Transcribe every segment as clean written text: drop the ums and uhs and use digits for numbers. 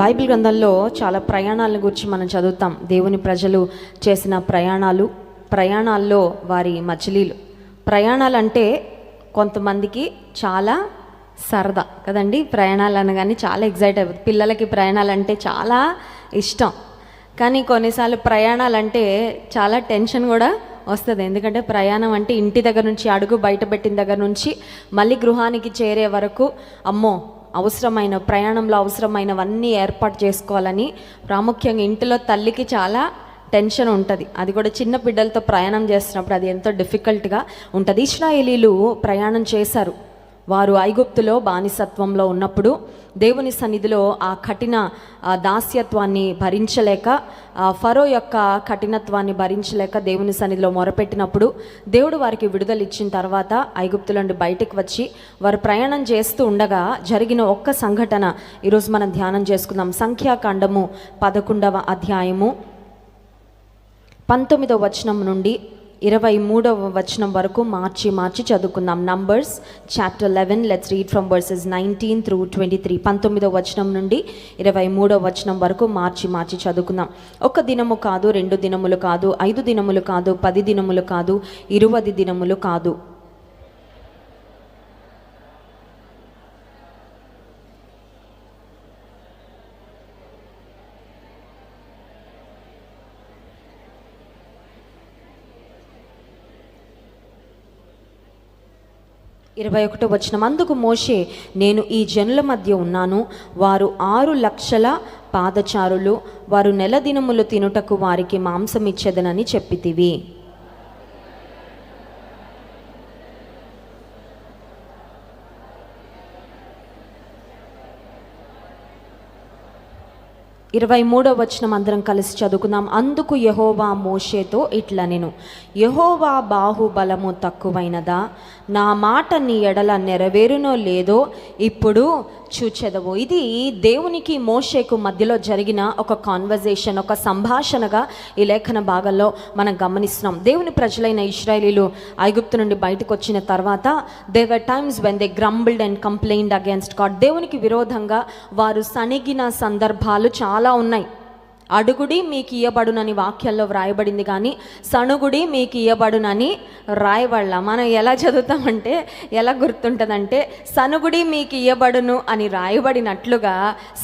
Bible గ్రంథంలో చాలా ప్రయాణాల గురించి మనం చదువుతాం. దేవుని ప్రజలు చేసిన ప్రయాణాల్లో వారి మజిలీలు. ప్రయాణాలంటే కొంతమందికి చాలా సరదా కదండి. ప్రయాణాలు అనగానే చాలా ఎగ్జైట్ అయిపోతుంది. పిల్లలకి ప్రయాణాలంటే చాలా ఇష్టం, కానీ కొన్నిసార్లు ప్రయాణాలంటే చాలా టెన్షన్ కూడా వస్తుంది. ఎందుకంటే ప్రయాణం అంటే ఇంటి దగ్గర నుంచి అడుగు బయట పెట్టిన దగ్గర నుంచి మళ్ళీ గృహానికి చేరే వరకు అమ్మో ప్రయాణంలో అవసరమైనవన్నీ ఏర్పాటు చేసుకోవాలని ప్రాముఖ్యంగా ఇంటిలో తల్లికి చాలా టెన్షన్ ఉంటుంది. అది కూడా చిన్న బిడ్డలతో ప్రయాణం చేస్తున్నప్పుడు అది ఎంతో డిఫికల్ట్గా ఉంటుంది. ఇశ్రాయేలీలు ప్రయాణం చేశారు. వారు ఐగుప్తులో బానిసత్వంలో ఉన్నప్పుడు దేవుని సన్నిధిలో ఆ కఠిన దాస్యత్వాన్ని భరించలేక, ఫరో యొక్క కఠినత్వాన్ని భరించలేక దేవుని సన్నిధిలో మొరపెట్టినప్పుడు దేవుడు వారికి విడుదల ఇచ్చిన తర్వాత ఐగుప్తుల నుండి బయటికి వచ్చి వారు ప్రయాణం చేస్తూ ఉండగా జరిగిన ఒక్క సంఘటన ఈరోజు మనం ధ్యానం చేసుకుందాం. సంఖ్యాకాండము 11వ అధ్యాయము 19వ వచనం నుండి 23వ వచనం వరకు మార్చి చదువుకుందాం. Numbers chapter 11, let's read from versus 19 through 23. 19వ వచనం నుండి 23వ వచనం వరకు మార్చి చదువుకుందాం. 1 దినము కాదు, 2 దినములు కాదు, 5 దినములు కాదు, 10 దినములు కాదు, 20 దినములు కాదు, వచనం. అందుకు మోషే, నేను ఈ జనుల మధ్య ఉన్నాను, వారు 6 లక్షల పాదచారులు, వారు నెల దినములు తినుటకు వారికి మాంసం ఇచ్చేదనని చెప్పితివి. వచనం అందరం కలిసి చదువుకుందాం. అందుకు యెహోవా మోషేతో ఇట్లా నేను, యెహోవా బాహుబలము తక్కువైనదా? నా మాట నీ ఎడల నెరవేరునో లేదో ఇప్పుడు చూచెదవు. ఇది దేవునికి మోషేకు మధ్యలో జరిగిన ఒక కాన్వర్జేషన్, ఒక సంభాషణగా ఈ లేఖన భాగంలో మనం గమనిస్తున్నాం. దేవుని ప్రజలైన ఇశ్రాయేలీలు ఐగుప్తు నుండి బయటకు వచ్చిన తర్వాత there were times when they grumbled and complained against God. దేవునికి విరోధంగా వారు సణిగిన సందర్భాలు చాలా ఉన్నాయి. అడుగుడి మీకు ఇయ్యబడునని వాక్యాల్లో వ్రాయబడింది, కానీ సణుగుడి మీకు ఇయ్యబడునని రాయబడలా. మనం ఎలా చదువుతామంటే, ఎలా గుర్తుంటుందంటే, సణుగుడి మీకు ఇయ్యబడును అని రాయబడినట్లుగా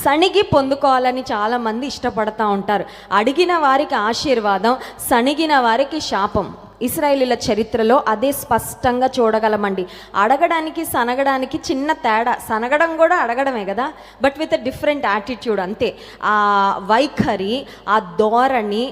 సణిగి పొందుకోవాలని చాలామంది ఇష్టపడతా ఉంటారు. అడిగిన వారికి ఆశీర్వాదం, సణిగిన వారికి శాపం. ఇశ్రాయేలీల చరిత్రలో అదే స్పష్టంగా చూడగలమండి. అడగడానికి సనగడానికి చిన్న తేడా. సనగడం కూడా అడగడమే కదా, but with a different attitude అంతే. ఆ వైఖరి, ఆ ధోరణి,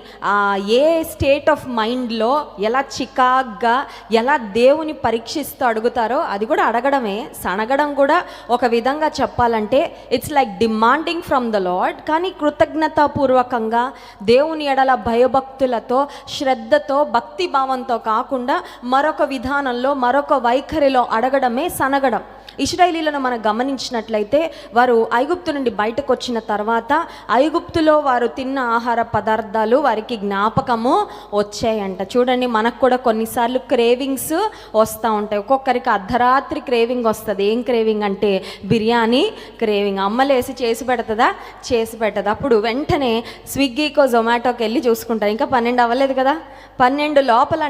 ఏ స్టేట్ ఆఫ్ మైండ్లో ఎలా చికాగ్గా ఎలా దేవుని పరీక్షిస్తూ అడుగుతారో అది కూడా అడగడమే. సనగడం కూడా ఒక విధంగా చెప్పాలంటే it's like demanding from the lord, కానీ కృతజ్ఞతాపూర్వకంగా దేవుని ఎడల భయభక్తులతో, శ్రద్ధతో, భక్తి భావం కాకుండా మరొక విధానంలో, మరొక వైఖరిలో అడగడమే సనగడం. ఇశ్రాయేలీలను మనం గమనించినట్లయితే వారు ఐగుప్తు నుండి బయటకు వచ్చిన తర్వాత ఐగుప్తులో వారు తిన్న ఆహార పదార్థాలు వారికి జ్ఞాపకము వచ్చాయంట. చూడండి, మనకు కూడా కొన్నిసార్లు క్రేవింగ్స్ వస్తూ ఉంటాయి. ఒక్కొక్కరికి అర్ధరాత్రి క్రేవింగ్ వస్తుంది. ఏం క్రేవింగ్ అంటే బిర్యానీ క్రేవింగ్. అమ్మలేసి చేసి పెడుతుందా? చేసి పెట్టదు. అప్పుడు వెంటనే స్విగ్గీకో జొమాటోకి వెళ్ళి చూసుకుంటారు. ఇంకా 12 అవ్వలేదు కదా, 12 లోపలంట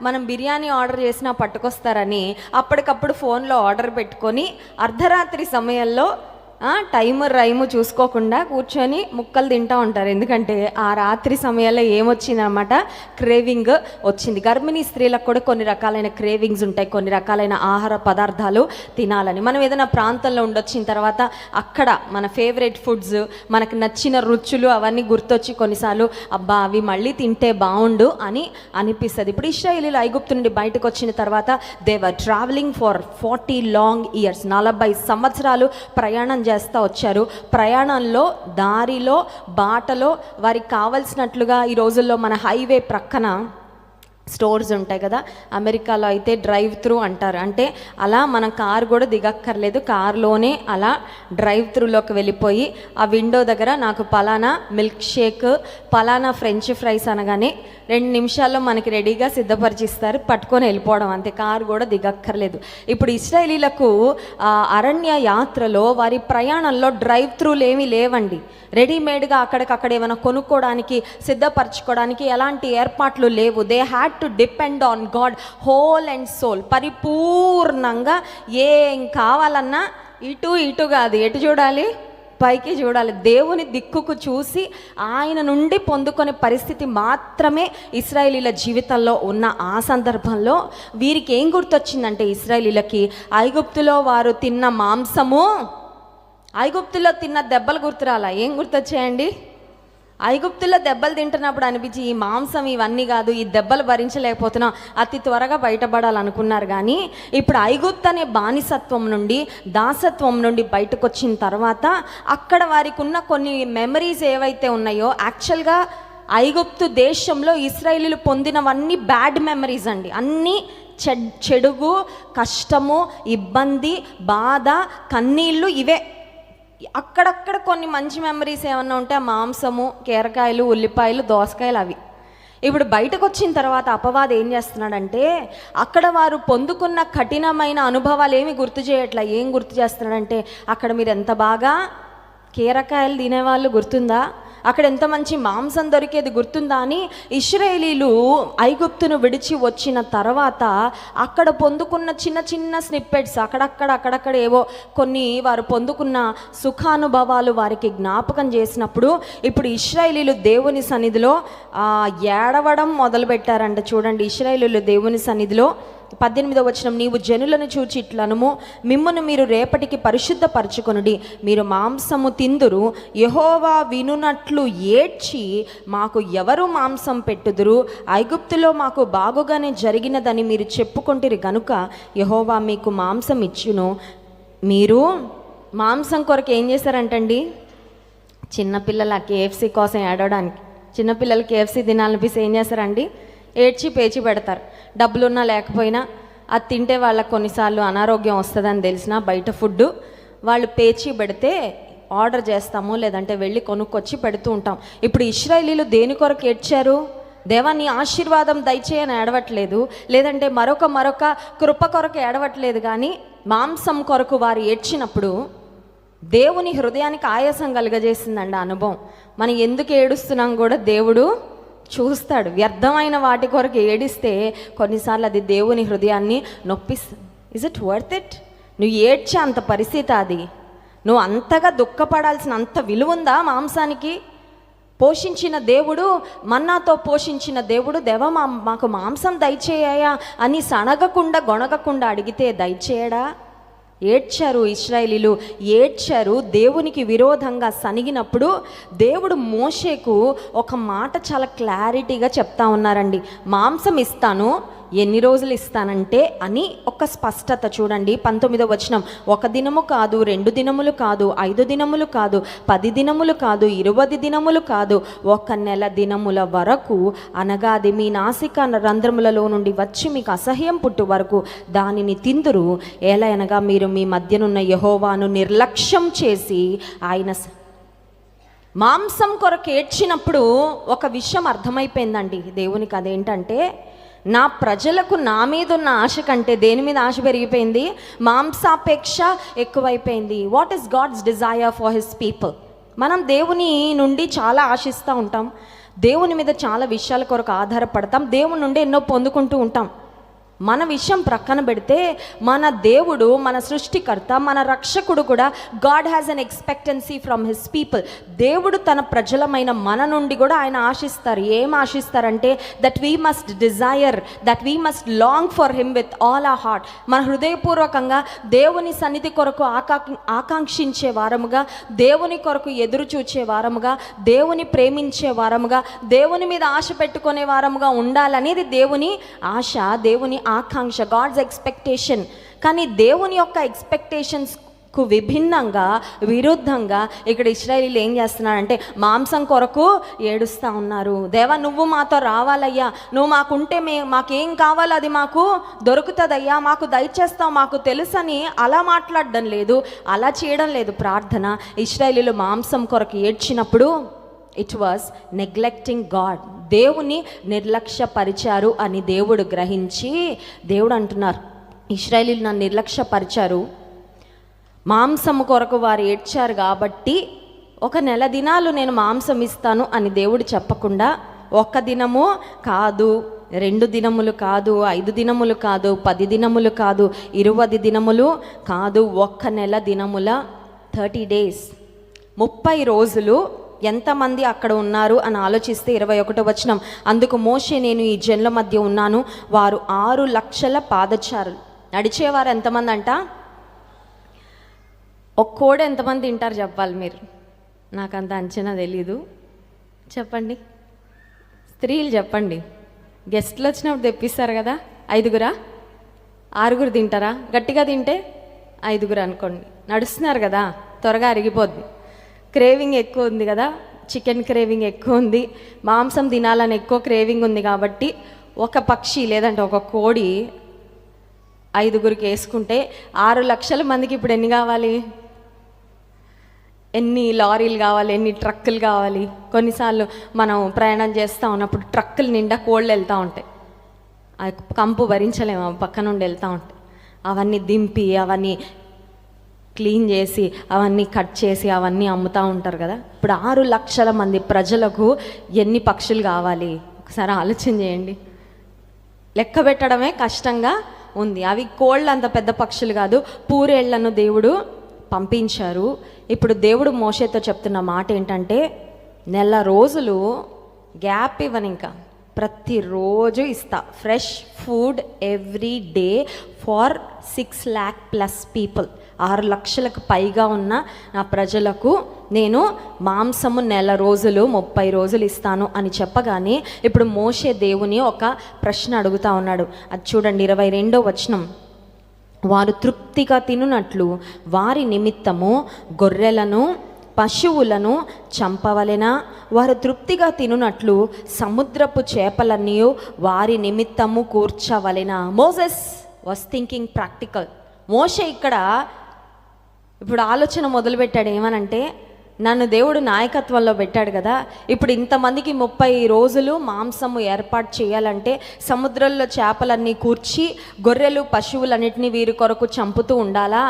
మనం బిర్యానీ ఆర్డర్ చేసినా పట్టుకొస్తారని అప్పటికప్పుడు ఫోన్లో ఆర్డర్ పెట్టుకొని అర్ధరాత్రి సమయంలో టైము రైము చూసుకోకుండా కూర్చొని ముక్కలు తింటూ ఉంటారు. ఎందుకంటే ఆ రాత్రి సమయాల్లో ఏమొచ్చిందనమాట, క్రేవింగ్ వచ్చింది. గర్భిణీ స్త్రీలకు కూడా కొన్ని రకాలైన క్రేవింగ్స్ ఉంటాయి, కొన్ని రకాలైన ఆహార పదార్థాలు తినాలని. మనం ఏదైనా ప్రాంతంలో ఉండొచ్చిన తర్వాత అక్కడ మన ఫేవరెట్ ఫుడ్స్, మనకు నచ్చిన రుచులు అవన్నీ గుర్తొచ్చి కొన్నిసార్లు అబ్బా అవి మళ్ళీ తింటే బాగుండు అని అనిపిస్తుంది. ఇప్పుడు ఇశ్రాయేలీలు ఐగుప్తు నుండి బయటకు వచ్చిన తర్వాత there were travelling for 40 long years, 40 సంవత్సరాలు ప్రయాణం చేస్తూ వచ్చారు. ప్రయాణంలో, దారిలో, బాటలో వారికి కావలసినట్లుగా ఈ రోజుల్లో మన హైవే ప్రక్కన స్టోర్స్ ఉంటాయి కదా, అమెరికాలో అయితే డ్రైవ్ త్రూ అంటారు. అంటే అలా మన కారు కూడా దిగక్కర్లేదు, కారులోనే అలా డ్రైవ్ త్రూలోకి వెళ్ళిపోయి ఆ విండో దగ్గర నాకు పలానా మిల్క్ షేక్, పలానా ఫ్రెంచ్ ఫ్రైస్ అనగానే 2 నిమిషాల్లో మనకి రెడీగా సిద్ధపరిచిస్తారు, పట్టుకొని వెళ్ళిపోవడం అంతే, కారు కూడా దిగక్కర్లేదు. ఇప్పుడు ఇశ్రాయేలీలకు అరణ్య యాత్రలో వారి ప్రయాణంలో డ్రైవ్ త్రూలు ఏమీ లేవండి. రెడీమేడ్గా అక్కడికక్కడ ఏమైనా కొనుక్కోవడానికి, సిద్ధపరచుకోవడానికి ఎలాంటి ఏర్పాట్లు లేవు. They had to depend on God whole and soul. పరిపూర్ణంగా ఏం కావాలన్నా ఇటు కాదు, ఎటు చూడాలి? పైకి చూడాలి. దేవుని దిక్కుకు చూసి ఆయన నుండి పొందుకునే పరిస్థితి మాత్రమే ఇశ్రాయేలీల జీవితంలో ఉన్న ఆ సందర్భంలో వీరికి ఏం గుర్తొచ్చిందంటే, ఇశ్రాయేలీలకి ఐగుప్తులో వారు తిన్న మాంసము, ఐగుప్తులో తిన్న దెబ్బలు గుర్తురాలా? ఏం గుర్తొచ్చాయండి? ఐగుప్తులో దెబ్బలు తింటున్నప్పుడు అనిపించి ఈ మాంసం ఇవన్నీ కాదు, ఈ దెబ్బలు భరించలేకపోతున్నాం, అతి త్వరగా బయటపడాలనుకున్నారు. కానీ ఇప్పుడు ఐగుప్తు అనే బానిసత్వం నుండి, దాసత్వం నుండి బయటకు వచ్చిన తర్వాత అక్కడ వారికి ఉన్న కొన్ని మెమరీస్ ఏవైతే ఉన్నాయో, యాక్చువల్గా ఐగుప్తు దేశంలో ఇశ్రాయేలీలు పొందినవన్నీ బ్యాడ్ మెమరీస్ అండి. అన్నీ చెడుగు, కష్టము, ఇబ్బంది, బాధ, కన్నీళ్ళు, ఇవే. అక్కడక్కడ కొన్ని మంచి మెమరీస్ ఏమన్నా ఉంటే ఆ మాంసము, కీరకాయలు, ఉల్లిపాయలు, దోసకాయలు, అవి. ఇప్పుడు బయటకు వచ్చిన తర్వాత అపవాది ఏం చేస్తున్నాడంటే, అక్కడ వారు పొందుకున్న కఠినమైన అనుభవాలు ఏమి గుర్తు చేయట్లా. ఏం గుర్తు చేస్తున్నాడంటే, అక్కడ మీరు ఎంత బాగా కీరకాయలు తినేవాళ్ళు గుర్తుందా, అక్కడ ఎంత మంచి మాంసం దొరికేది గుర్తుందా అని ఇశ్రాయేలీలు ఐగుప్తును విడిచి వచ్చిన తర్వాత అక్కడ పొందుకున్న చిన్న చిన్న స్నిప్పెట్స్, అక్కడక్కడ ఏవో కొన్ని వారు పొందుకున్న సుఖానుభవాలు వారికి జ్ఞాపకం చేసినప్పుడు ఇప్పుడు ఇశ్రాయేలీలు దేవుని సన్నిధిలో ఏడవడం మొదలుపెట్టారంట. చూడండి, ఇశ్రాయేలీలు దేవుని సన్నిధిలో 18వ వచనం, నీవు జనులను చూచి ఇట్లనుము, మిమ్మును మీరు రేపటికి పరిశుద్ధపరచుకొనుడి, మీరు మాంసము తిందురు, యెహోవా వినునట్లు ఏడ్చి మాకు ఎవరు మాంసం పెట్టుదురు, ఐగుప్తులో మాకు బాగుగానే జరిగినదని మీరు చెప్పుకొంటిరి గనుక యెహోవా మీకు మాంసం ఇచ్చును. మీరు మాంసం కొరకు ఏం చేశారంటండి? చిన్నపిల్లల KFC కోసం ఏడవడానికి, చిన్నపిల్లలు KFC తినాలనిపిస్తే ఏం చేస్తారండి? ఏడ్చి పేచి పెడతారు. డబ్బులున్నా లేకపోయినా అది తింటే వాళ్ళకి కొన్నిసార్లు అనారోగ్యం వస్తుందని తెలిసినా బయట ఫుడ్ వాళ్ళు పేచి పెడితే ఆర్డర్ చేస్తాము, లేదంటే వెళ్ళి కొనుక్కొచ్చి పెడుతూ ఉంటాం. ఇప్పుడు ఇశ్రాయేలీలు దేని కొరకు ఏడ్చారు? దేవా నీ ఆశీర్వాదం దయచేయని ఏడవట్లేదు, లేదంటే మరొక కృప కొరకు ఏడవట్లేదు, కానీ మాంసం కొరకు వారు ఏడ్చినప్పుడు దేవుని హృదయానికి ఆయాసం కలుగజేసిందండి అనుభవం. మనం ఎందుకు ఏడుస్తున్నాం కూడా దేవుడు చూస్తాడు. వ్యర్థమైన వాటి కొరకు ఏడిస్తే కొన్నిసార్లు అది దేవుని హృదయాన్ని నొప్పిస్తుంది. Is it worth it? నువ్వు ఏడ్చే అంత పరిస్థితి అది? నువ్వు అంతగా దుఃఖపడాల్సిన అంత విలువ ఉందా మాంసానికి? పోషించిన దేవుడు, మన్నాతో పోషించిన దేవుడు, దేవా మాకు మాంసం దయచేయా అని సణగకుండా గొణగకుండా అడిగితే దయచేయడా? ఏడ్చారు ఇశ్రాయేలీలు, ఏడ్చారు. దేవునికి విరోధంగా సనిగినప్పుడు దేవుడు మోషేకు ఒక మాట చాలా క్లారిటీగా చెప్తా ఉన్నారండి. మాంసం ఇస్తాను, ఎన్ని రోజులు ఇస్తానంటే అని ఒక స్పష్టత. చూడండి 19వ వచనం, 1 దినము కాదు, 2 దినములు కాదు, 5 దినములు కాదు, 10 దినములు కాదు, 20 దినములు కాదు, 1 నెల దినముల వరకు, అనగా అది మీ నాసిక రంధ్రములలో నుండి వచ్చి మీకు అసహ్యం పుట్టు వరకు దానిని తిందురు. ఏలయనగా మీరు మీ మధ్యనున్న యెహోవాను నిర్లక్ష్యం చేసి ఆయన మాంసం కొరకు ఏడ్చినప్పుడు ఒక విషయం అర్థమైపోయిందండి దేవునికి. అదేంటంటే, నా ప్రజలకు నా మీద ఉన్న ఆశ కంటే దేని మీద ఆశ పెరిగిపోయింది? మాంసాపేక్ష ఎక్కువైపోయింది. What is God's desire for his people? మనం దేవుని నుండి చాలా ఆశిస్తూ ఉంటాం, దేవుని మీద చాలా విషయాల కొరకు ఆధారపడతాం, దేవుని నుండి ఎన్నో పొందుకుంటూ ఉంటాం. మన విషయం ప్రక్కన పెడితే మన దేవుడు, మన సృష్టికర్త, మన రక్షకుడు కూడా God has an expectancy from his people. దేవుడు తన ప్రజలమైన మన నుండి కూడా ఆయన ఆశిస్తారు. ఏం ఆశిస్తారంటే, that we must desire, that we must long for him with all our heart. మన హృదయపూర్వకంగా దేవుని సన్నిధి కొరకు ఆకాంక్షించే వారముగా, దేవుని కొరకు ఎదురు చూచే వారముగా, దేవుని ప్రేమించే వారముగా, దేవుని మీద ఆశ పెట్టుకునే వారముగా ఉండాలనేది దేవుని ఆశ, దేవుని ఆకాంక్ష, గాడ్స్ ఎక్స్పెక్టేషన్. కానీ దేవుని యొక్క ఎక్స్పెక్టేషన్స్ విభిన్నంగా విరుద్ధంగా ఇక్కడ ఇశ్రాయేలీలు ఏం చేస్తున్నారంటే మాంసం కొరకు ఏడుస్తూ ఉన్నారు. దేవా నువ్వు మాతో రావాలయ్యా, నువ్వు మాకుంటే మాకేం కావాలో అది మాకు దొరుకుతుందయ్యా, మాకు దయచేస్తావు, మాకు తెలుసని అలా మాట్లాడడం లేదు, అలా చేయడం లేదు ప్రార్థన. ఇశ్రాయేలీలు మాంసం కొరకు ఏడ్చినప్పుడు ఇట్ వాజ్ నెగ్లెక్టింగ్ గాడ్, దేవుని నిర్లక్ష్యపరిచారు అని దేవుడు గ్రహించి దేవుడు అంటున్నారు, ఇశ్రాయేలీలు నన్ను నిర్లక్ష్యపరిచారు, మాంసము కొరకు వారు ఏడ్చారు కాబట్టి 1 నెల దినాలు నేను మాంసం ఇస్తాను అని దేవుడు చెప్పకుండా 1 దినము కాదు, 2 దినములు కాదు, 5 దినములు కాదు, 10 దినములు కాదు, 20 దినములు కాదు, 1 నెల దినముల 30 days 30 రోజులు ఎంతమంది అక్కడ ఉన్నారు అని ఆలోచిస్తే 21వ వచనం, అందుకు మోషే నేను ఈ జనుల మధ్య ఉన్నాను, వారు 6 లక్షల పాదచారులు. నడిచేవారు ఎంతమంది అంట? ఒక్కోడు ఎంతమంది తింటారు చెప్పాలి మీరు, నాకంత అంచనా తెలీదు, చెప్పండి స్త్రీలు చెప్పండి. గెస్ట్లు వచ్చినప్పుడు తెప్పిస్తారు కదా, 5గురా 6గురు తింటారా? గట్టిగా తింటే 5గురు అనుకోండి. నడుస్తున్నారు కదా, త్వరగా అరిగిపోద్ది. క్రేవింగ్ ఎక్కువ ఉంది కదా, చికెన్ క్రేవింగ్ ఎక్కువ ఉంది, మాంసం తినాలని ఎక్కువ క్రేవింగ్ ఉంది కాబట్టి ఒక పక్షి లేదంటే ఒక కోడి 5గురికి వేసుకుంటే 6 లక్షల మందికి ఇప్పుడు ఎన్ని కావాలి? ఎన్ని లారీలు కావాలి, ఎన్ని ట్రక్కులు కావాలి? కొన్నిసార్లు మనం ప్రయాణం చేస్తూ ఉన్నప్పుడు ట్రక్కులు నిండా కోళ్ళు వెళ్తూ ఉంటాయి, ఆ కంపు భరించలేము, పక్క నుండి వెళ్తూ ఉంటాయి. అవన్నీ దింపి అవన్నీ క్లీన్ చేసి అవన్నీ కట్ చేసి అవన్నీ అమ్ముతూ ఉంటారు కదా. ఇప్పుడు 6 లక్షల మంది ప్రజలకు ఎన్ని పక్షులు కావాలి? ఒకసారి ఆలోచన చేయండి. లెక్క పెట్టడమే కష్టంగా ఉంది. అవి కోళ్ళు అంత పెద్ద పక్షులు కాదు, పూరేళ్లను దేవుడు పంపించారు. ఇప్పుడు దేవుడు మోషేతో చెప్తున్న మాట ఏంటంటే, 1 నెల రోజులు గ్యాప్ ఇవ్వను, ఇంకా ప్రతిరోజు ఇస్తా fresh food every day for 6 lakh plus people. 6 లక్షలకు పైగా ఉన్న నా ప్రజలకు నేను మాంసము 1 నెల రోజులు 30 రోజులు ఇస్తాను అని చెప్పగానే ఇప్పుడు మోషే దేవుని ఒక ప్రశ్న అడుగుతా ఉన్నాడు. అది చూడండి 22వ వచనం, వారు తృప్తిగా తినునట్లు వారి నిమిత్తము గొర్రెలను పశువులను చంపవలెనా? వారు తృప్తిగా తినునట్లు సముద్రపు చేపలన్నీ వారి నిమిత్తము కూర్చవలెనా? Moses was thinking practical. మోషే ఇక్కడ ఇప్పుడు ఆలోచన మొదలుపెట్టాడు. ఏమనంటే, నన్ను దేవుడు నాయకత్వంలో పెట్టాడు కదా, ఇప్పుడు ఇంతమందికి 30 రోజులు మాంసము ఏర్పాటు చేయాలంటే సముద్రంలో చేపలన్నీ కూర్చి గొర్రెలు పశువులన్నిటినీ వీరి కొరకు చంపుతూ ఉండాలా?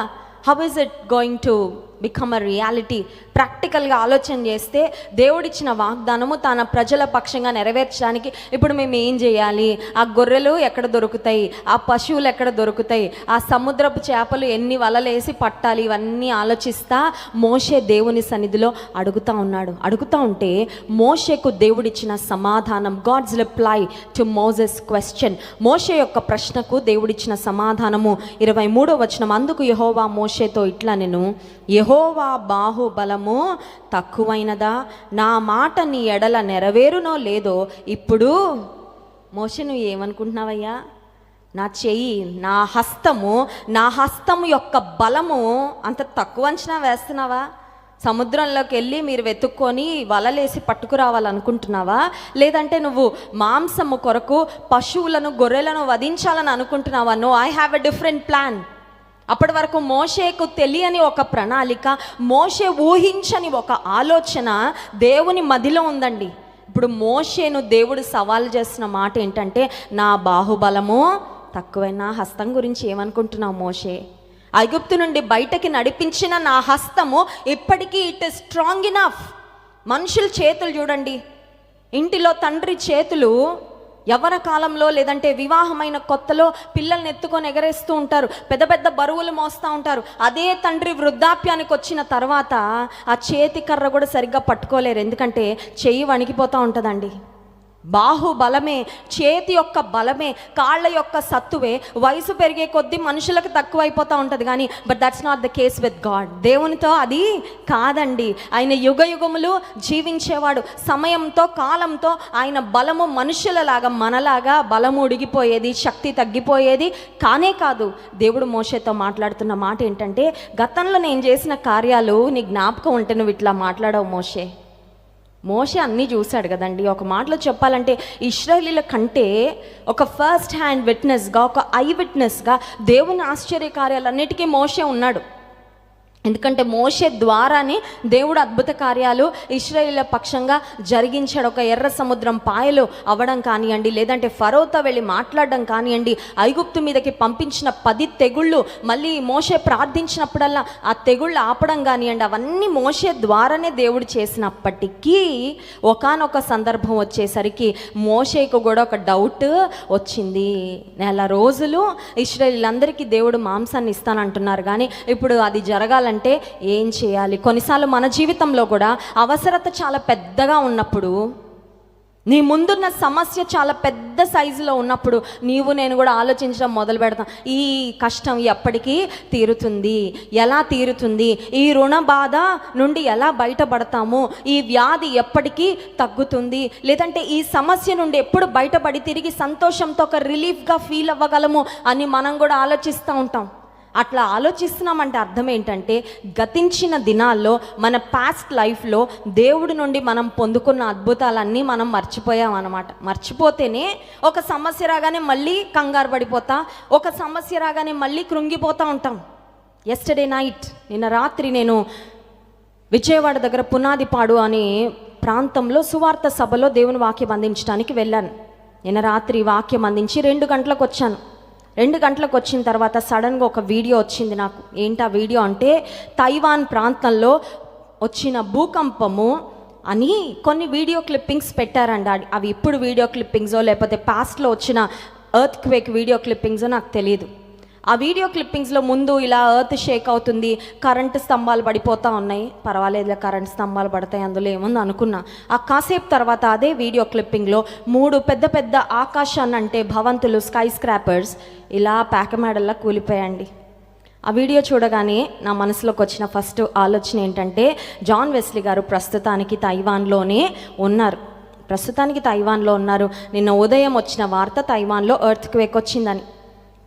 How is it going to become a reality? ప్రాక్టికల్గా ఆలోచన చేస్తే దేవుడిచ్చిన వాగ్దానము తన ప్రజల పక్షంగా నెరవేర్చడానికి ఇప్పుడు మేము ఏం చేయాలి? ఆ గొర్రెలు ఎక్కడ దొరుకుతాయి, ఆ పశువులు ఎక్కడ దొరుకుతాయి, ఆ సముద్రపు చేపలు ఎన్ని వలలేసి పట్టాలి, ఇవన్నీ ఆలోచిస్తా మోషే దేవుని సన్నిధిలో అడుగుతూ ఉన్నాడు. అడుగుతూ ఉంటే మోషేకు దేవుడిచ్చిన సమాధానం, God's reply to Moses question, మోషే యొక్క ప్రశ్నకు దేవుడిచ్చిన సమాధానము 23వ వచనం, అందుకు యెహోవా మోషేతో ఇట్లా నేను, యెహోవా బాహుబలము తక్కువైనదా? నా మాట నీ ఎడల నెరవేరునో లేదో ఇప్పుడు. మోషే నువ్వు ఏమనుకుంటున్నావయ్యా? నా చెయ్యి, నా హస్తము యొక్క బలము అంత తక్కువ అంచనా వేస్తున్నావా? సముద్రంలోకి వెళ్ళి మీరు వెతుక్కొని వలలేసి పట్టుకురావాలనుకుంటున్నావా? లేదంటే నువ్వు మాంసము కొరకు పశువులను గొర్రెలను వధించాలని అనుకుంటున్నావా? No, I have a different plan. అప్పటి వరకు మోషేకు తెలియని ఒక ప్రణాళిక, మోషే ఊహించని ఒక ఆలోచన దేవుని మదిలో ఉందండి. ఇప్పుడు మోషేను దేవుడు సవాల్ చేసిన మాట ఏంటంటే, నా బాహుబలము తక్కువే. నా హస్తం గురించి ఏమనుకుంటున్నావు మోషే? ఐగుప్తు నుండి బయటకి నడిపించిన నా హస్తము ఇప్పటికీ ఇట్ ఇస్ స్ట్రాంగ్ ఇనఫ్. మనుషుల చేతులు చూడండి, ఇంటిలో తండ్రి చేతులు యవ్వన కాలంలో లేదంటే వివాహమైన కొత్తలో పిల్లల్ని ఎత్తుకొని ఎగరేస్తూ ఉంటారు, పెద్ద పెద్ద బరువులు మోస్తూ ఉంటారు. అదే తండ్రి వృద్ధాప్యానికి వచ్చిన తర్వాత ఆ చేతి కర్ర కూడా సరిగ్గా పట్టుకోలేరు, ఎందుకంటే చెయ్యి వణికిపోతూ ఉంటుందండి. బాహుబలమే, చేతి యొక్క బలమే, కాళ్ళ యొక్క సత్తువే వయసు పెరిగే కొద్దీ మనుషులకు తక్కువైపోతూ ఉంటుంది. కానీ but that's not the case with God. దేవునితో అది కాదండి. ఆయన యుగ యుగములు జీవించేవాడు. సమయంతో కాలంతో ఆయన బలము మనుషులలాగా మనలాగా బలము ఉడిగిపోయేది, శక్తి తగ్గిపోయేది కానే కాదు. దేవుడు మోషేతో మాట్లాడుతున్న మాట ఏంటంటే, గతంలో నేను చేసిన కార్యాలు నీ జ్ఞాపకం ఉంటే నువ్వు ఇట్లా మాట్లాడవు మోషే. మోషే అన్నీ చూశాడు కదండి. ఒక మాటలో చెప్పాలంటే ఇశ్రాయేలీల కంటే ఒక ఫస్ట్ హ్యాండ్ విట్నెస్గా, ఒక ఐ విట్నెస్గా దేవుని ఆశ్చర్య కార్యాలన్నిటికీ మోషే ఉన్నాడు. ఎందుకంటే మోషే ద్వారానే దేవుడు అద్భుత కార్యాలు ఇశ్రాయేలీల పక్షంగా జరిగించాడు. ఒక ఎర్ర సముద్రం పాయలు అవ్వడం కానివ్వండి, లేదంటే ఫరోతో వెళ్ళి మాట్లాడడం కానివ్వండి, ఐగుప్తు మీదకి పంపించిన 10 తెగుళ్ళు మళ్ళీ మోషే ప్రార్థించినప్పుడల్లా ఆ తెగుళ్ళు ఆపడం కానివ్వండి, అవన్నీ మోషే ద్వారానే దేవుడు చేసినప్పటికీ ఒకానొక సందర్భం వచ్చేసరికి మోషేకు కూడా ఒక డౌట్ వచ్చింది. 1 నెల రోజులు ఇశ్రాయేలీలందరికీ దేవుడు మాంసాన్ని ఇస్తానంటున్నారు, కానీ ఇప్పుడు అది జరగాలంటే ఏం చేయాలి? కొన్నిసార్లు మన జీవితంలో కూడా అవసరత చాలా పెద్దగా ఉన్నప్పుడు, నీ ముందున్న సమస్య చాలా పెద్ద సైజులో ఉన్నప్పుడు నీవు నేను కూడా ఆలోచించడం మొదలు పెడతాం. ఈ కష్టం ఎప్పటికీ తీరుతుంది? ఎలా తీరుతుంది? ఈ రుణ బాధ నుండి ఎలా బయటపడతాము? ఈ వ్యాధి ఎప్పటికీ తగ్గుతుంది? లేదంటే ఈ సమస్య నుండి ఎప్పుడు బయటపడి తిరిగి సంతోషంతో ఒక రిలీఫ్గా ఫీల్ అవ్వగలము అని మనం కూడా ఆలోచిస్తూ ఉంటాం. అట్లా ఆలోచిస్తున్నామంటే అర్థం ఏంటంటే, గతించిన దినాల్లో మన పాస్ట్ లైఫ్లో దేవుడి నుండి మనం పొందుకున్న అద్భుతాలన్నీ మనం మర్చిపోయాం అన్నమాట. మర్చిపోతేనే ఒక సమస్య రాగానే మళ్ళీ కంగారు పడిపోతా, ఒక సమస్య రాగానే మళ్ళీ కృంగిపోతూ ఉంటాం. ఎస్టర్డే నైట్, నిన్న రాత్రి నేను విజయవాడ దగ్గర పునాదిపాడు అనే ప్రాంతంలో సువార్త సభలో దేవుని వాక్యం అందించడానికి వెళ్ళాను. నిన్న రాత్రి వాక్యం అందించి 2 గంటలకు వచ్చాను. 2 గంటలకు వచ్చిన తర్వాత సడన్గా ఒక వీడియో వచ్చింది నాకు. ఏంటి ఆ వీడియో అంటే, తైవాన్ ప్రాంతంలో వచ్చిన భూకంపము అని కొన్ని వీడియో క్లిప్పింగ్స్ పెట్టారండి. అవి ఇప్పుడు వీడియో క్లిప్పింగ్సో లేకపోతే పాస్ట్లో వచ్చిన ఎర్త్ క్వేక్ వీడియో క్లిప్పింగ్సో నాకు తెలియదు. ఆ వీడియో క్లిప్పింగ్స్లో ముందు ఇలా ఎర్త్ షేక్ అవుతుంది, కరెంటు స్తంభాలు పడిపోతూ ఉన్నాయి. పర్వాలేదు, కరెంటు స్తంభాలు పడతాయి, అందులో ఏముంది అనుకున్నా. ఆ కాసేపు తర్వాత అదే వీడియో క్లిప్పింగ్లో 3 పెద్ద పెద్ద ఆకాశాన్ని అంటే భవంతులు, స్కై స్క్రాపర్స్ ఇలా పేకమేడల్లా కూలిపోయండి. ఆ వీడియో చూడగానే నా మనసులోకి వచ్చిన ఫస్ట్ ఆలోచన ఏంటంటే, జాన్ వెస్లీ గారు ప్రస్తుతానికి తైవాన్లోనే ఉన్నారు. నిన్న ఉదయం వచ్చిన వార్త తైవాన్లో ఎర్త్ క్వేక్ వచ్చిందని.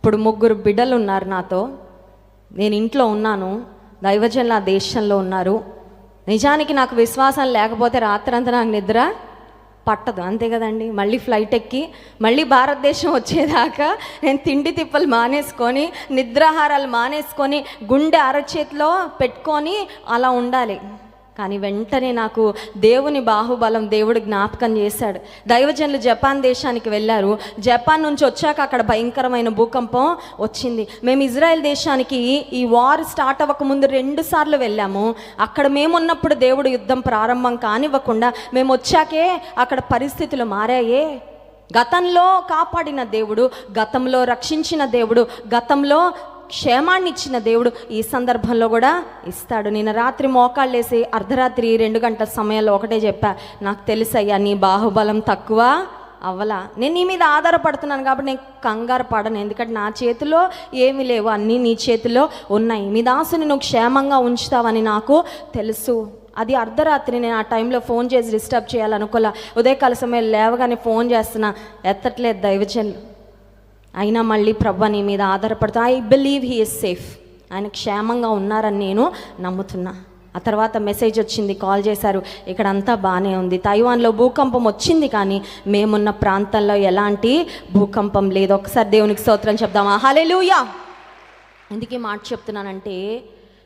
ఇప్పుడు 3 బిడ్డలు ఉన్నారు నాతో. నేను ఇంట్లో ఉన్నాను, దైవజనులు ఆ దేశంలో ఉన్నారు. నిజానికి నాకు విశ్వాసం లేకపోతే రాత్రంతా నాకు నిద్ర పట్టదు, అంతే కదండి. మళ్ళీ ఫ్లైట్ ఎక్కి మళ్ళీ భారతదేశం వచ్చేదాకా నేను తిండి తిప్పలు మానేసుకొని, నిద్రాహారాలు మానేసుకొని, గుండె అరచేతిలో పెట్టుకొని అలా ఉండాలి. కానీ వెంటనే నాకు దేవుని బాహుబలం దేవుడు జ్ఞాపకం చేశాడు. దైవజనులు జపాన్ దేశానికి వెళ్ళారు. జపాన్ నుంచి వచ్చాక అక్కడ భయంకరమైన భూకంపం వచ్చింది. మేము ఇజ్రాయెల్ దేశానికి ఈ వార్ స్టార్ట్ అవ్వకముందు 2 సార్లు వెళ్ళాము. అక్కడ మేమున్నప్పుడు దేవుడు యుద్ధం ప్రారంభం కానివ్వకుండా మేము వచ్చాకే అక్కడ పరిస్థితులు మారాయే. గతంలో కాపాడిన దేవుడు, గతంలో రక్షించిన దేవుడు, గతంలో క్షేమాన్ని ఇచ్చిన దేవుడు ఈ సందర్భంలో కూడా ఇస్తాడు. నిన్న రాత్రి మోకాళ్ళేసి అర్ధరాత్రి 2 గంటల సమయంలో ఒకటే చెప్పా, నాకు తెలుసయ్యా నీ బాహుబలం తక్కువ అవ్వలా. నేను నీ మీద ఆధారపడుతున్నాను కాబట్టి నేను కంగారు పడను, ఎందుకంటే నా చేతిలో ఏమీ లేవు, అన్నీ నీ చేతిలో ఉన్నాయి. మీ దాసుని నువ్వు క్షేమంగా ఉంచుతావని నాకు తెలుసు. అది అర్ధరాత్రి. నేను ఆ టైంలో ఫోన్ చేసి డిస్టర్బ్ చేయాలనుకోలే. ఉదయకాల సమయం లేవగానే ఫోన్ చేస్తున్నా, ఎత్తట్లేదు దైవజనులు. అయినా మళ్ళీ ప్రభు నీ మీద ఆధారపడుతూ, I believe he is safe, ఆయన క్షేమంగా ఉన్నారని నేను నమ్ముతున్నా. ఆ తర్వాత మెసేజ్ వచ్చింది, కాల్ చేశారు, ఇక్కడ అంతా బాగానే ఉంది, తైవాన్లో భూకంపం వచ్చింది కానీ మేమున్న ప్రాంతంలో ఎలాంటి భూకంపం లేదు. ఒకసారి దేవునికి స్తోత్రం చెప్దామా? హల్లెలూయా. ఎందుకు ఈ మాట చెప్తున్నానంటే,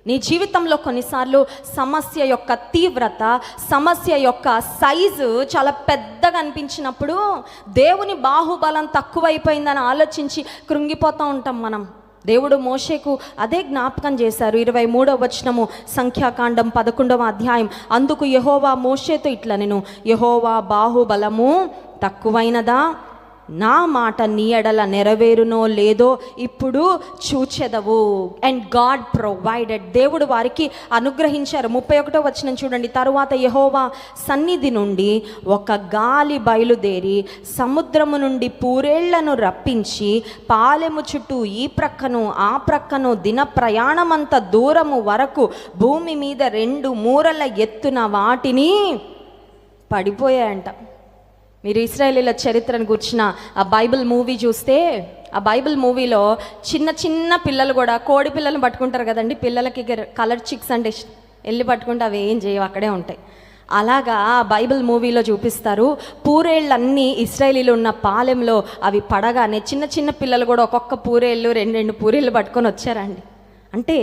నీ జీవితంలో కొన్నిసార్లు సమస్య యొక్క తీవ్రత, సమస్య యొక్క సైజు చాలా పెద్దగా అనిపించినప్పుడు దేవుని బాహుబలం తక్కువైపోయిందని ఆలోచించి కృంగిపోతూ ఉంటాం మనం. దేవుడు మోషేకు అదే జ్ఞాపకం చేశారు. 23వ వచనము, సంఖ్యాకాండం 11వ అధ్యాయం. అందుకు యెహోవా మోషేతో ఇట్లా, నేను యెహోవా బాహుబలము తక్కువైనదా, నా మాట నీ ఎడల నెరవేరునో లేదో ఇప్పుడు చూచెదవు. అండ్ గాడ్ ప్రొవైడెడ్, దేవుడు వారికి అనుగ్రహించారు. 31వ వచనం చూడండి. తరువాత యెహోవా సన్నిధి నుండి ఒక గాలి బయలుదేరి సముద్రము నుండి పూరేళ్లను రప్పించి పాలెము చుట్టూ ఈ ప్రక్కను ఆ ప్రక్కను దిన ప్రయాణమంత దూరము వరకు భూమి మీద 2 మూరల ఎత్తున వాటిని పడిపోయాయంట. మీరు ఇశ్రాయేలీల చరిత్రను గుర్చిన ఆ బైబిల్ మూవీ చూస్తే, ఆ బైబిల్ మూవీలో చిన్న చిన్న పిల్లలు కూడా కోడి పిల్లల్ని పట్టుకుంటారు కదండి. పిల్లలకి కలర్ చిక్స్ అంటే వెళ్ళి పట్టుకుంటే అవి ఏం చేయవు, అక్కడే ఉంటాయి. అలాగా బైబిల్ మూవీలో చూపిస్తారు. పూరేళ్ళన్నీ ఇశ్రాయేలీలు ఉన్న పాలెంలో అవి పడగానే చిన్న చిన్న పిల్లలు కూడా ఒక్కొక్క పూరేళ్ళు 2 పూరేళ్ళు పట్టుకొని వచ్చారండి. అంటే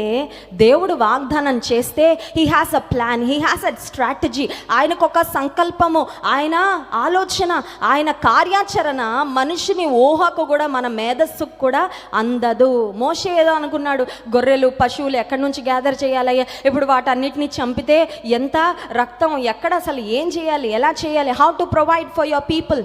దేవుడు వాగ్దానం చేస్తే he has a plan, he has a strategy. ఆయనకు ఒక సంకల్పము, ఆయన ఆలోచన, ఆయన కార్యాచరణ మనిషిని ఊహకు కూడా, మన మేధస్సుకు కూడా అందదు. మోషే ఏదో అనుకున్నాడు, గొర్రెలు పశువులు ఎక్కడి నుంచి గ్యాదర్ చేయాలయ్యా, ఇప్పుడు వాటన్నిటిని చంపితే ఎంత రక్తం, ఎక్కడ అసలు ఏం చేయాలి, ఎలా చేయాలి, how to provide for your people.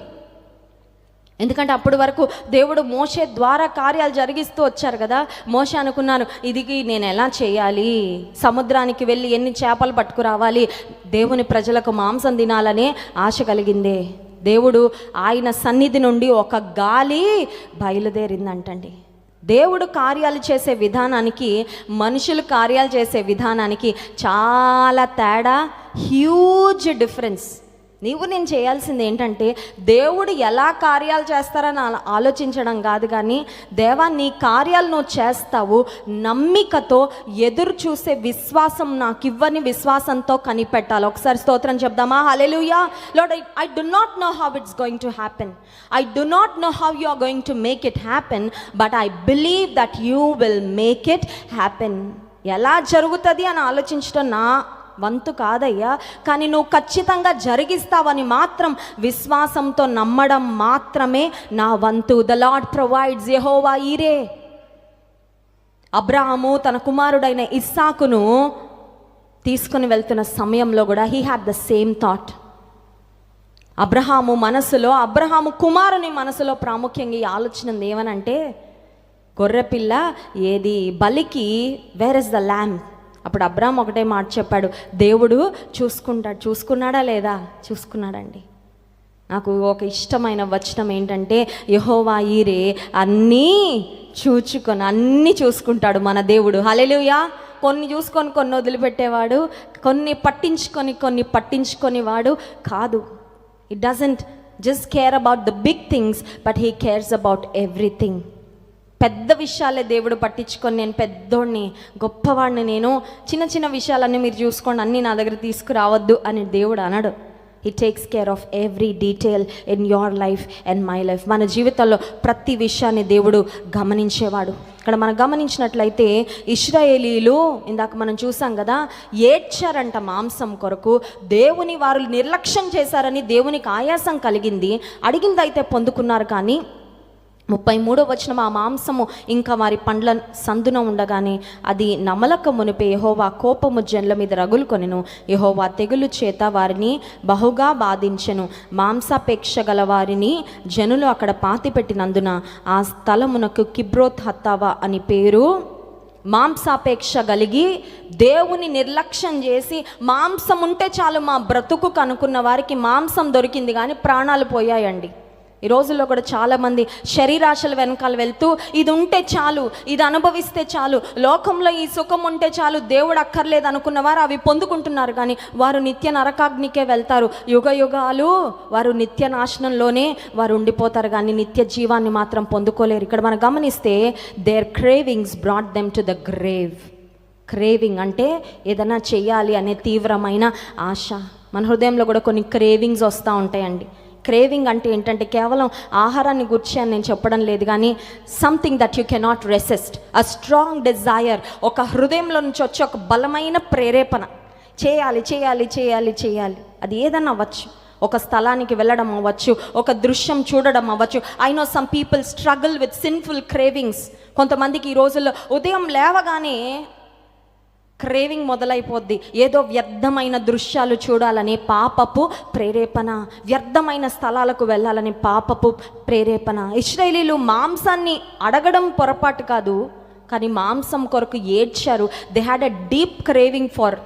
ఎందుకంటే అప్పటి వరకు దేవుడు మోషే ద్వారా కార్యాలు జరిగిస్తూ వచ్చారు కదా. మోషే అనుకున్నాను, ఇది నేను ఎలా చేయాలి, సముద్రానికి వెళ్ళి ఎన్ని చేపలు పట్టుకురావాలి, దేవుని ప్రజలకు మాంసం తినాలనే ఆశ కలిగిందే. దేవుడు ఆయన సన్నిధి నుండి ఒక గాలి బయలుదేరిందంటండి. దేవుడు కార్యాలు చేసే విధానానికి, మనుషులు కార్యాలు చేసే విధానానికి చాలా తేడా, హ్యూజ్ డిఫరెన్స్. నేను చేయాల్సింది ఏంటంటే దేవుడు ఎలా కార్యాలు చేస్తారని ఆలోచించడం కాదు, కానీ దేవా నీ కార్యాలు నువ్వు చేస్తావు, నమ్మికతో ఎదురు చూసే విశ్వాసం నాకు ఇవ్వని విశ్వాసంతో కనిపెట్టాలి. ఒకసారి స్తోత్రం చెప్దామా? Hallelujah. Lord, I do not know how it's going to happen, I do not know how you are going to make it happen, but I believe that you will make it happen. ఎలా జరుగుతుంది అని ఆలోచించడం నా వంతు కాదయ్యా, కానీ నువ్వు ఖచ్చితంగా జరిగిస్తావని మాత్రం విశ్వాసంతో నమ్మడం మాత్రమే నా వంతు. ద లార్డ్ ప్రొవైడ్స్, యెహోవా ఈరే. అబ్రహాము తన కుమారుడైన ఇస్సాకును తీసుకుని వెళ్తున్న సమయంలో కూడా he had the same thought. Abraham కుమారుని మనసులో ప్రాముఖ్యంగా ఈ ఆలోచన ఏమనంటే, గొర్రెపిల్ల ఏది, బలికి వేర్ ఇస్ ద ల్యాంబ్. అప్పుడు అబ్రాహాం ఒకటే మాట చెప్పాడు, దేవుడు చూసుకున్నాడా లేదా? చూసుకున్నాడండి. నాకు ఒక ఇష్టమైన వచనం ఏంటంటే, యెహోవా ఈరే, అన్నీ చూసుకుంటాడు మన దేవుడు. హల్లెలూయా. కొన్ని చూసుకొని కొన్ని వదిలిపెట్టేవాడు, కొన్ని పట్టించుకొని వాడు కాదు. It doesn't just care about the big things, but he cares about everything. పెద్ద విషయాలే దేవుడు పట్టించుకొని, నేను పెద్దోడిని, గొప్పవాడిని, నేను చిన్న విషయాలన్నీ మీరు చూసుకోండి, అన్నీ నా దగ్గర తీసుకురావద్దు అని దేవుడు అనడు. He takes care of every detail in your life and my life. మన జీవితంలో ప్రతి విషయాన్ని దేవుడు గమనించేవాడు. ఇక్కడ మనం గమనించినట్లయితే ఇశ్రాయేలీలు ఇందాక మనం చూసాం కదా, ఏడ్చారంట మాంసం కొరకు. దేవుని వారు నిర్లక్ష్యం చేశారని దేవునికి ఆయాసం కలిగింది. అడిగింది అయితే పొందుకున్నారు, కానీ 33వ వచనం, ఆ మాంసము ఇంకా వారి పండ్ల సందున ఉండగానే అది నమలక మునిపే యెహోవా కోపము జనుల మీద రగులుకొనెను. యెహోవా తెగులు చేత వారిని బహుగా బాధించెను. మాంసాపేక్ష గల వారిని జనులు అక్కడ పాతిపెట్టినందున ఆ స్థలమునకు కిబ్రోత్ హత్తావా అని పేరు. మాంసాపేక్ష కలిగి దేవుని నిర్లక్ష్యం చేసి, మాంసం ఉంటే చాలు మా బ్రతుకు అనుకున్న వారికి మాంసం దొరికింది కానీ ప్రాణాలు పోయాయండి. ఈ రోజుల్లో కూడా చాలామంది శరీరాశల వెనకాల వెళ్తూ, ఇది ఉంటే చాలు, ఇది అనుభవిస్తే చాలు, లోకంలో ఈ సుఖం ఉంటే చాలు, దేవుడు అక్కర్లేదు అనుకున్న వారు అవి పొందుకుంటున్నారు, కానీ వారు నిత్య నరకాగ్నికే వెళ్తారు. యుగాలు వారు నిత్య నాశనంలోనే వారు ఉండిపోతారు, కానీ నిత్య జీవాన్ని మాత్రం పొందుకోలేరు. ఇక్కడ మనం గమనిస్తే their cravings brought them to the grave. Craving అంటే ఏదైనా చెయ్యాలి అనే తీవ్రమైన ఆశ. మన హృదయంలో కూడా కొన్ని క్రేవింగ్స్ వస్తూ ఉంటాయండి. క్రేవింగ్ అంటే ఏంటంటే కేవలం ఆహారాన్ని గురించి అని నేను చెప్పడం లేదు, కానీ something that you cannot resist, a strong desire. ఒక హృదయంలో నుంచి వచ్చే ఒక బలమైన ప్రేరేపణ, చేయాలి. అది ఏదన్నా అవ్వచ్చు, ఒక స్థలానికి వెళ్ళడం అవ్వచ్చు, ఒక దృశ్యం చూడడం అవ్వచ్చు. I know some people struggle with sinful cravings. కొంతమందికి ఈ రోజుల్లో ఉదయం లేవగానే క్రేవింగ్ మొదలైపోద్ది. ఏదో వ్యర్థమైన దృశ్యాలు చూడాలని పాపపు ప్రేరేపణ, వ్యర్థమైన స్థలాలకు వెళ్ళాలని పాపపు ప్రేరేపణ. ఇశ్రాయేలీలు మాంసాన్ని అడగడం పొరపాటు కాదు, కానీ మాంసం కొరకు ఏడ్చారు. They had a deep craving for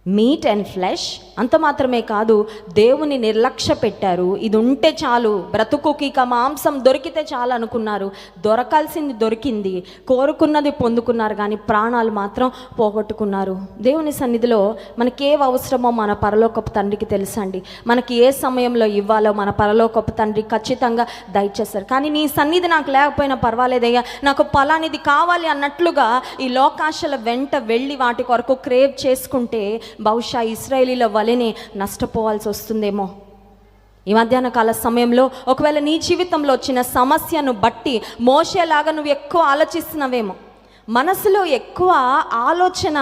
meet and flesh. అంత మాత్రమే కాదు, దేవుని నిర్లక్ష్య పెట్టారు. ఇది ఉంటే చాలు, బ్రతుకుకి ఇక మాంసం దొరికితే చాలు అనుకున్నారు. దొరకాల్సింది దొరికింది, కోరుకున్నది పొందుకున్నారు, కానీ ప్రాణాలు మాత్రం పోగొట్టుకున్నారు. దేవుని సన్నిధిలో మనకి ఏ అవసరమో మన పరలోకపు తండ్రికి తెలుసండి. మనకి ఏ సమయంలో ఇవ్వాలో మన పరలోకపు తండ్రి ఖచ్చితంగా దయచేస్తారు. కానీ నీ సన్నిధి నాకు లేకపోయినా పర్వాలేదయ్యా, నాకు పలానిది కావాలి అన్నట్లుగా ఈ లోకాశల వెంట వెళ్ళి వాటి కొరకు క్రేవ్ చేసుకుంటే బహుశా ఇశ్రాయేలీల వలెనే నష్టపోవాల్సి వస్తుందేమో. ఈ మధ్యాహ్న కాల సమయంలో ఒకవేళ నీ జీవితంలో వచ్చిన సమస్యను బట్టి మోషేలాగా నువ్వు ఎక్కువ ఆలోచిస్తున్నావేమో. మనసులో ఎక్కువ ఆలోచన,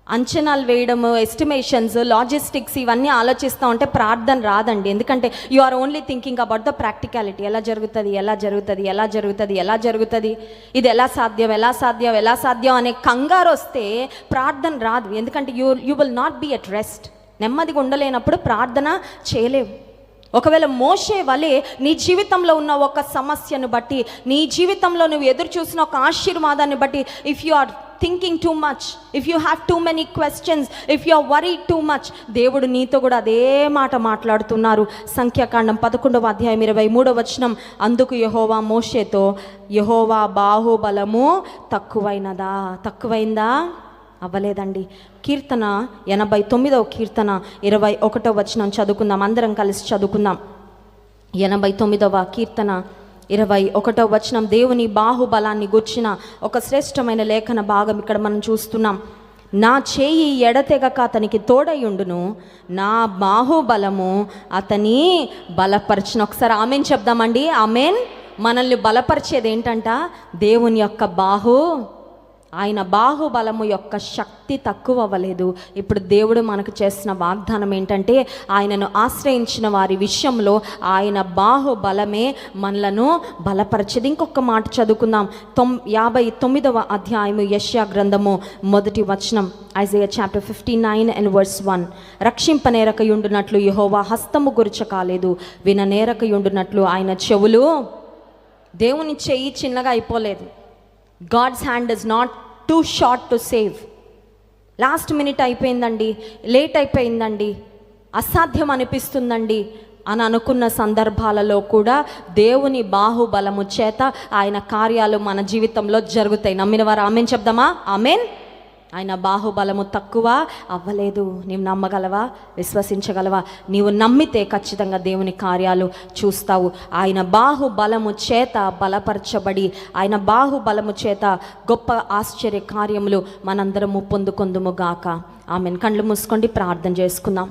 అంచనాలు వేయడము, ఎస్టిమేషన్స్, లాజిస్టిక్స్ ఇవన్నీ ఆలోచిస్తూ ఉంటే ప్రార్థన రాదండి. ఎందుకంటే you are only thinking about the practicality. ఎలా జరుగుతుంది, ఎలా జరుగుతుంది, ఎలా జరుగుతుంది, ఎలా జరుగుతుంది, ఇది ఎలా సాధ్యం, ఎలా సాధ్యం, ఎలా సాధ్యం అనే కంగారు వస్తే ప్రార్థన రాదు. ఎందుకంటే you will not be at rest. నెమ్మదిగా ఉండలేనప్పుడు ప్రార్థన చేయలేవు. ఒకవేళ మోషే వలె నీ జీవితంలో ఉన్న ఒక సమస్యను బట్టి, నీ జీవితంలో నువ్వు ఎదురు చూసిన ఒక ఆశీర్వాదాన్ని బట్టి, if you are thinking too much, if you have too many questions, if you are worried too much, దేవుడు నీతో కూడా అదే మాట మాట్లాడుతున్నారు. సంఖ్యాకాండం 11వ అధ్యాయం 23వ వచనం, అందుకు యెహోవా మోషేతో, యెహోవా బాహుబలము తక్కువైనదా? తక్కువైందా? అవ్వలేదండి. కీర్తన 89వ కీర్తన 21వ వచనం చదువుకుందాం, అందరం కలిసి చదువుకుందాం. 89వ కీర్తన 21వ వచనం, దేవుని బాహుబలాన్ని గుర్చిన ఒక శ్రేష్టమైన లేఖన భాగం ఇక్కడ మనం చూస్తున్నాం. నా చేయి ఎడతెగక అతనికి తోడయుండును, నా బాహుబలము అతని బలపరిచిన. ఒకసారి ఆమెన్ చెప్దామండి. ఆమెన్. మనల్ని బలపరిచేది ఏంటంట? దేవుని యొక్క ఆయన బాహుబలము యొక్క శక్తి తక్కువ అవ్వలేదు. ఇప్పుడు దేవుడు మనకు చేసిన వాగ్దానం ఏంటంటే, ఆయనను ఆశ్రయించిన వారి విషయంలో ఆయన బాహుబలమే మనలను బలపరిచేది. ఇంకొక మాట చదువుకుందాం. 59వ అధ్యాయము యెషయా గ్రంథము 1వ వచనం, ఐజయా చాప్టర్ 59 and verse 1. రక్షింపనేరకయుండునట్లు యెహోవా హస్తము గురుచ కాలేదు, విననేరకయుండునట్లు ఆయన చెవులు. దేవుని చెయ్యి చిన్నగా అయిపోలేదు. God's hand is not too short to save. Last minute అయిపోయిందండి, లేట్ అయిపోయిందండి, అసాధ్యం అనిపిస్తుందండి అని అనుకున్న సందర్భాలలో కూడా దేవుని బాహుబలము చేత ఆయన కార్యాలు మన జీవితంలో జరుగుతాయి. నమ్మిన వారు ఆమెన్ చెప్దామా? ఆమెన్. ఆయన బాహుబలము తక్కువ అవ్వలేదు. నీవు నమ్మగలవా? విశ్వసించగలవా? నీవు నమ్మితే ఖచ్చితంగా దేవుని కార్యాలు చూస్తావు. ఆయన బాహుబలము చేత బలపరచబడి, ఆయన బాహుబలము చేత గొప్ప ఆశ్చర్య కార్యములు మనందరము పొందుకొందుము గాక. ఆమెన్. కళ్ళు మూసుకోండి, ప్రార్థన చేసుకుందాం.